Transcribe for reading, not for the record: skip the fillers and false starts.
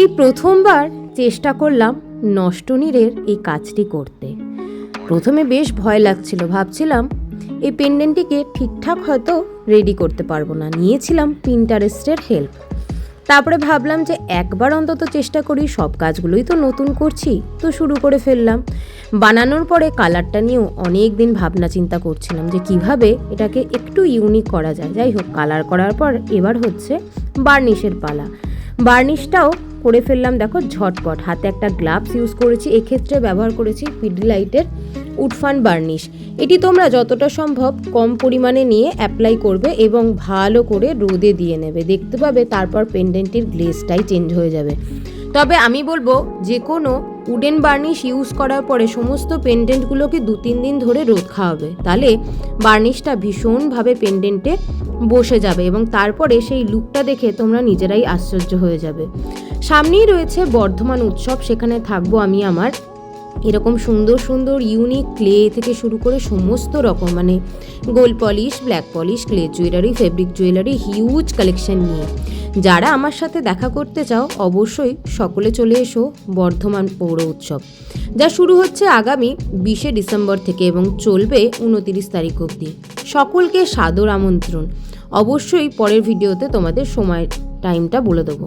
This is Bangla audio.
এই প্রথমবার চেষ্টা করলাম নষ্ট নীড়ের এই কাজটি করতে। প্রথমে বেশ ভয় লাগছিল, ভাবছিলাম এই পেন্ডেন্টটিকে ঠিকঠাক হয়তো রেডি করতে পারবো না। নিয়েছিলাম পিন্টারেস্টের হেল্প। তারপরে ভাবলাম যে একবার অন্তত চেষ্টা করি, সব কাজগুলোই তো নতুন করছি, তো শুরু করে ফেললাম। বানানোর পরে কালারটা নিয়েও অনেক দিন ভাবনা চিন্তা করছিলাম যে কিভাবে এটাকে একটু ইউনিক করা যায়। যাই হোক, কালার করার পর এবার হচ্ছে বার্নিশের পালা। বার্নিশটাও করে ফেললাম দেখো ঝটপট। হাতে একটা গ্লাভস ইউজ করেছি, এক্ষেত্রে ব্যবহার করেছি পিডিলাইটের উডফান বার্নিশ। এটি তোমরা যতটা সম্ভব কম পরিমাণে নিয়ে অ্যাপ্লাই করবে এবং ভালো করে রোদে দিয়ে নেবে। দেখতে পাবে তারপর পেন্ডেন্টটির গ্লেজটাই চেঞ্জ হয়ে যাবে। তবে আমি বলবো যে কোনো উডেন বার্নিশ ইউজ করার পরে সমস্ত পেন্ডেন্টগুলোকে 2-3 দিন ধরে রোদ খাওয়াবে, তাহলে বার্নিশটা ভীষণভাবে পেন্ডেন্টে বসে যাবে এবং তারপরে সেই লুকটা দেখে তোমরা নিজেরাই আশ্চর্য হয়ে যাবে। সামনেই রয়েছে বর্ধমান উৎসব, সেখানে থাকবো আমি আমার এরকম সুন্দর সুন্দর ইউনিক ক্লে থেকে শুরু করে সমস্ত রকম, মানে gold polish, black polish, clay jewellery, fabric jewellery, huge collection নিয়ে। যারা আমার সাথে দেখা করতে চাও অবশ্যই সকলে চলে এসো বর্ধমান পৌর উৎসব, যা শুরু হচ্ছে আগামী 20শে ডিসেম্বর থেকে এবং চলবে 29 তারিখ অবধি। সকলকে সাদর আমন্ত্রণ। অবশ্যই পরের ভিডিওতে তোমাদের সময় টাইমটা বলে দেবো।